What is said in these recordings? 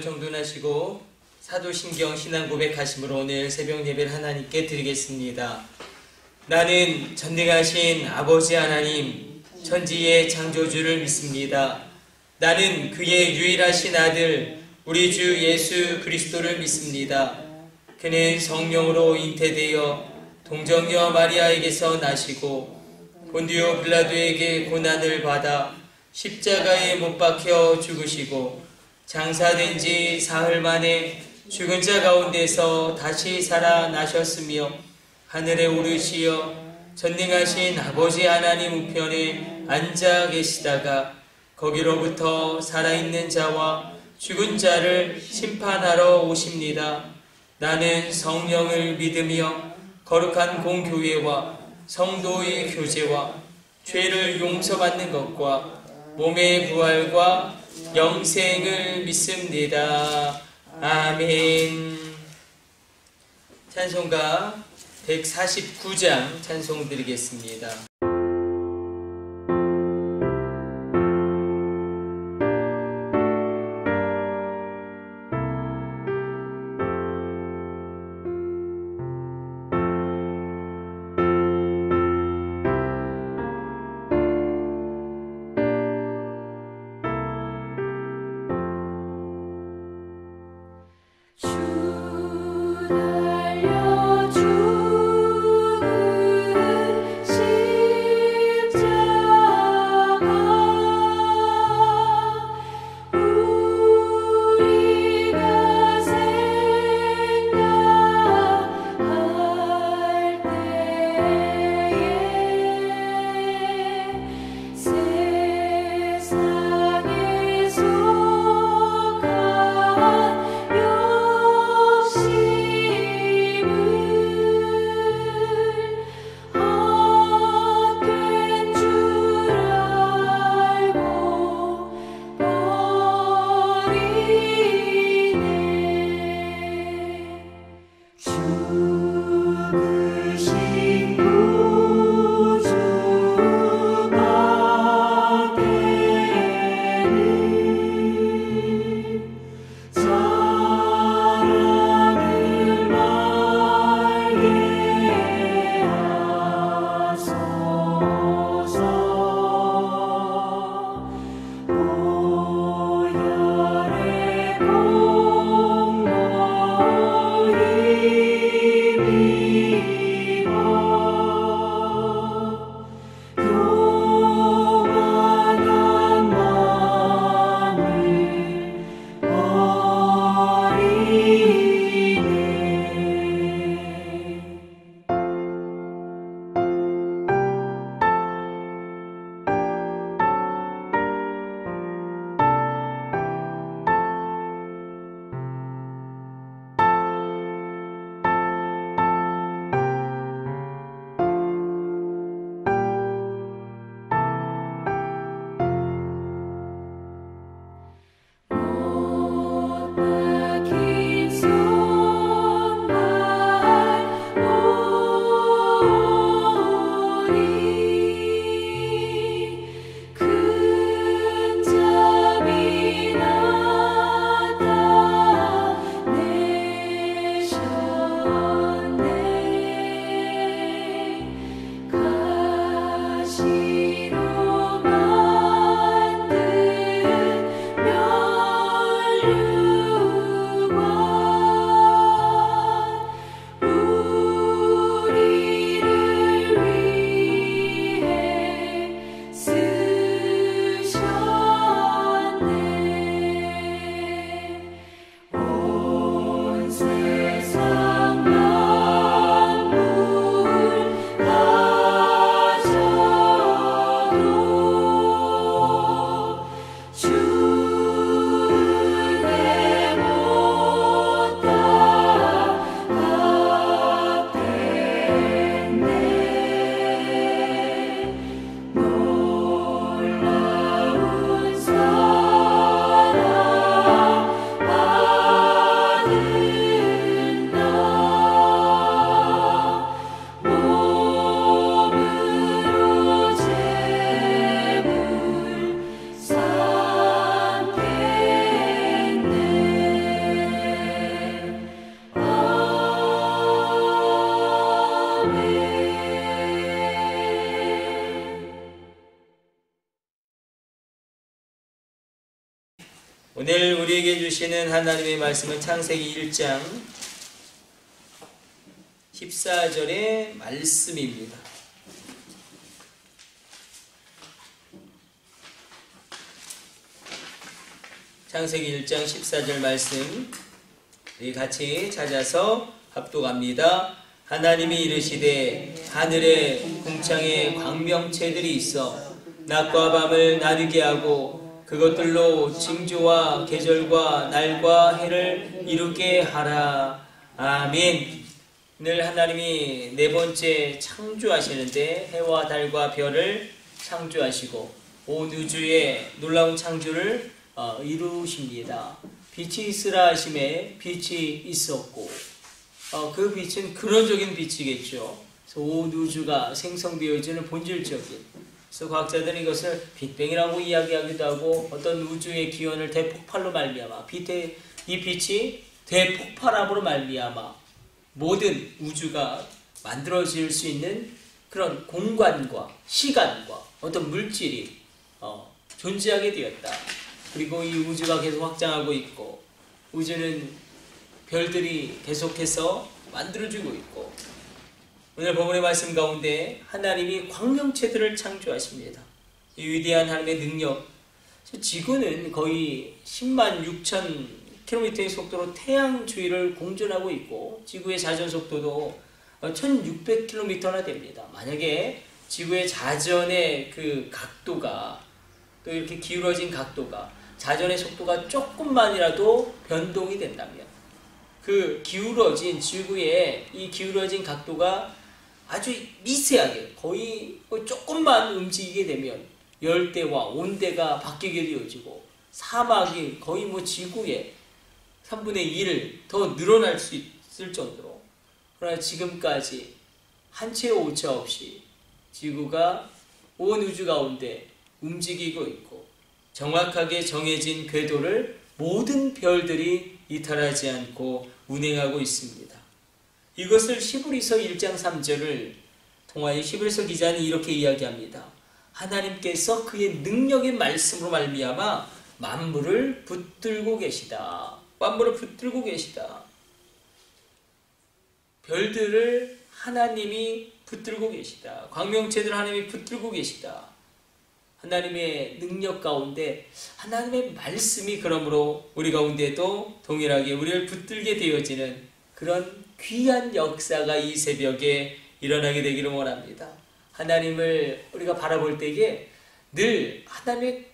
정돈하시고 사도신경 신앙 고백하심으로 오늘 새벽 예배를 하나님께 드리겠습니다. 나는 전능하신 아버지 하나님 천지의 창조주를 믿습니다. 나는 그의 유일하신 아들 우리 주 예수 그리스도를 믿습니다. 그는 성령으로 잉태되어 동정녀 마리아에게서 나시고 본디오 빌라도에게 고난을 받아 십자가에 못 박혀 죽으시고 장사된 지 사흘 만에 죽은 자 가운데서 다시 살아나셨으며 하늘에 오르시어 전능하신 아버지 하나님 우편에 앉아 계시다가 거기로부터 살아있는 자와 죽은 자를 심판하러 오십니다. 나는 성령을 믿으며 거룩한 공교회와 성도의 교제와 죄를 용서받는 것과 몸의 부활과 영생을 믿습니다. 아멘. 찬송가 149장 찬송 드리겠습니다. 주 달려 죽으신 오늘 우리에게 주시는 하나님의 말씀은 창세기 1장 14절의 말씀입니다. 창세기 1장 14절 말씀 우리 같이 찾아서 합독합니다. 하나님이 이르시되 하늘에 궁창에 광명체들이 있어 낮과 밤을 나누게 하고 그것들로 징조와 계절과 날과 해를 이루게 하라. 아멘. 오늘 하나님이 네 번째 창조하시는데 해와 달과 별을 창조하시고 온 우주의 놀라운 창조를 이루십니다. 빛이 있으라 하심에 빛이 있었고 그 빛은 근원적인 빛이겠죠. 그래서 온 우주가 생성되어지는 본질적인, 그래서 과학자들은 이것을 빅뱅이라고 이야기하기도 하고 어떤 우주의 기원을 대폭발로 말미암아 이 빛이 대폭발함으로 말미암아 모든 우주가 만들어질 수 있는 그런 공간과 시간과 어떤 물질이 존재하게 되었다. 그리고 이 우주가 계속 확장하고 있고 우주는 별들이 계속해서 만들어지고 있고 오늘 본문의 말씀 가운데 하나님이 광명체들을 창조하십니다. 이 위대한 하나님의 능력, 지구는 거의 10만 6천 킬로미터의 속도로 태양 주위를 공전하고 있고 지구의 자전 속도도 1600km나 됩니다. 만약에 지구의 자전의 그 각도가 또 이렇게 기울어진 각도가 자전의 속도가 조금만이라도 변동이 된다면 그 기울어진 지구의 이 기울어진 각도가 아주 미세하게 거의 조금만 움직이게 되면 열대와 온대가 바뀌게 되어지고 사막이 거의 지구의 3분의 1을 더 늘어날 수 있을 정도로, 그러나 지금까지 한 채의 오차 없이 지구가 온 우주 가운데 움직이고 있고 정확하게 정해진 궤도를 모든 별들이 이탈하지 않고 운행하고 있습니다. 이것을 히브리서 1장 3절을 통하여 히브리서 기자는 이렇게 이야기합니다. 하나님께서 그의 능력의 말씀으로 말미암아 만물을 붙들고 계시다. 만물을 붙들고 계시다. 별들을 하나님이 붙들고 계시다. 광명체들을 하나님이 붙들고 계시다. 하나님의 능력 가운데 하나님의 말씀이 그러므로 우리 가운데도 동일하게 우리를 붙들게 되어지는 그런 귀한 역사가 이 새벽에 일어나게 되기를 원합니다. 하나님을 우리가 바라볼 때에 늘 하나님의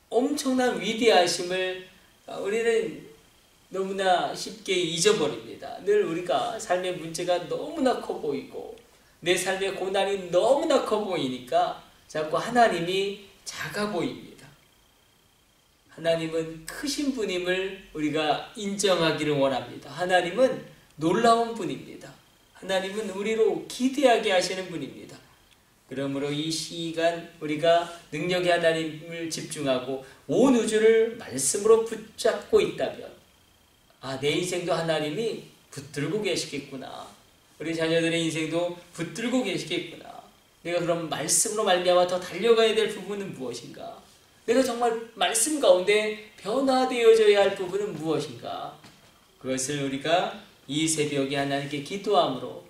엄청난 위대하심을 우리는 너무나 쉽게 잊어버립니다. 늘 우리가 삶의 문제가 너무나 커 보이고 내 삶의 고난이 너무나 커 보이니까 자꾸 하나님이 작아 보입니다. 하나님은 크신 분임을 우리가 인정하기를 원합니다. 하나님은 놀라운 분입니다. 하나님은 우리로 기대하게 하시는 분입니다. 그러므로 이 시간 우리가 능력의 하나님을 집중하고 온 우주를 말씀으로 붙잡고 있다면 내 인생도 하나님이 붙들고 계시겠구나. 우리 자녀들의 인생도 붙들고 계시겠구나. 내가 그럼 말씀으로 말미암아 더 달려가야 될 부분은 무엇인가? 내가 정말 말씀 가운데 변화되어져야 할 부분은 무엇인가? 그것을 우리가 이 새벽에 하나님께 기도함으로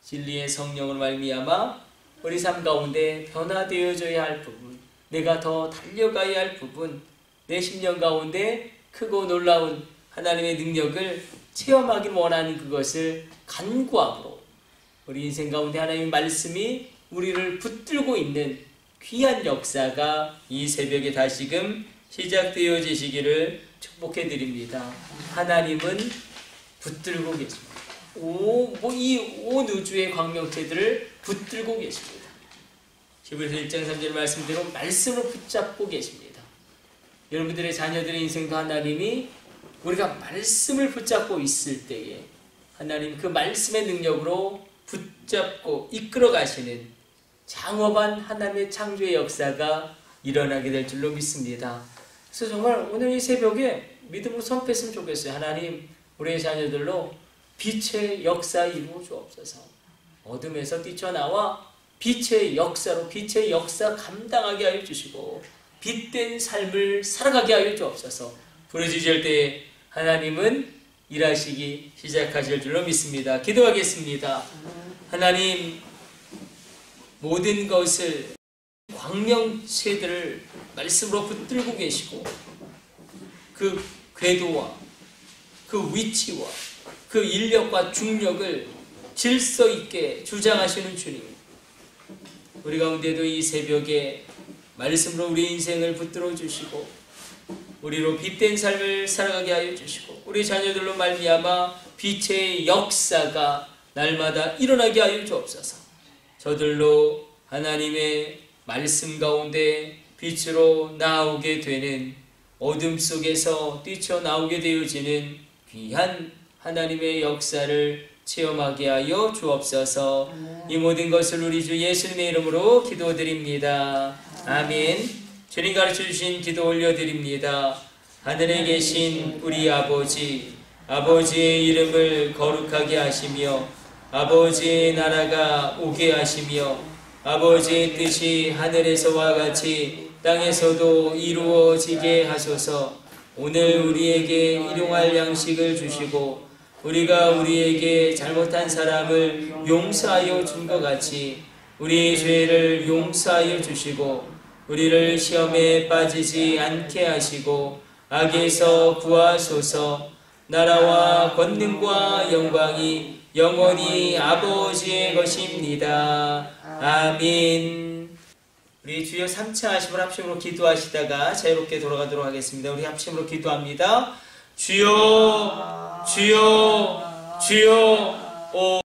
진리의 성령으로 말미암아 우리 삶 가운데 변화되어져야 할 부분, 내가 더 달려가야 할 부분, 내 심령 가운데 크고 놀라운 하나님의 능력을 체험하길 원하는 그것을 간구함으로 우리 인생 가운데 하나님의 말씀이 우리를 붙들고 있는 귀한 역사가 이 새벽에 다시금 시작되어지시기를 축복해 드립니다. 하나님은 붙들고 계십니다. 이 온 우주의 광명체들을 붙들고 계십니다. 히브리서 1장 3절 말씀대로 말씀으로 붙잡고 계십니다. 여러분들의 자녀들의 인생도 하나님이 우리가 말씀을 붙잡고 있을 때에 하나님 그 말씀의 능력으로 붙잡고 이끌어 가시는 장엄한 하나님의 창조의 역사가 일어나게 될 줄로 믿습니다. 그래서 정말 오늘 이 새벽에 믿음으로 선포했으면 좋겠어요. 하나님, 우리의 자녀들로 빛의 역사 이루어 주옵소서. 어둠에서 뛰쳐나와 빛의 역사로 빛의 역사 감당하게 하여 주시고 빛된 삶을 살아가게 하여 주옵소서. 부르짖을 때 하나님은 일하시기 시작하실 줄로 믿습니다. 기도하겠습니다. 하나님, 모든 것을 광명체들을 말씀으로 붙들고 계시고 그 궤도와 그 위치와 그 인력과 중력을 질서 있게 주장하시는 주님, 우리 가운데도 이 새벽에 말씀으로 우리 인생을 붙들어 주시고 우리로 빛된 삶을 살아가게 하여 주시고 우리 자녀들로 말미암아 빛의 역사가 날마다 일어나게 하여 주옵소서. 저들로 하나님의 말씀 가운데 빛으로 나오게 되는, 어둠 속에서 뛰쳐나오게 되어지는 귀한 하나님의 역사를 체험하게 하여 주옵소서. 이 모든 것을 우리 주 예수님의 이름으로 기도드립니다. 아멘. 주님 가르쳐주신 기도 올려드립니다. 하늘에 계신 우리 아버지, 아버지의 이름을 거룩하게 하시며 아버지의 나라가 오게 하시며 아버지의 뜻이 하늘에서와 같이 땅에서도 이루어지게 하소서. 오늘 우리에게 일용할 양식을 주시고 우리가 우리에게 잘못한 사람을 용서하여 준 것 같이 우리의 죄를 용서하여 주시고 우리를 시험에 빠지지 않게 하시고 악에서 구하소서. 나라와 권능과 영광이 영원히 아버지의 것입니다. 아멘. 우리 주여 3차 하심을 합심으로 기도하시다가 자유롭게 돌아가도록 하겠습니다. 우리 합심으로 기도합니다. 주여, 주여, 주여. 오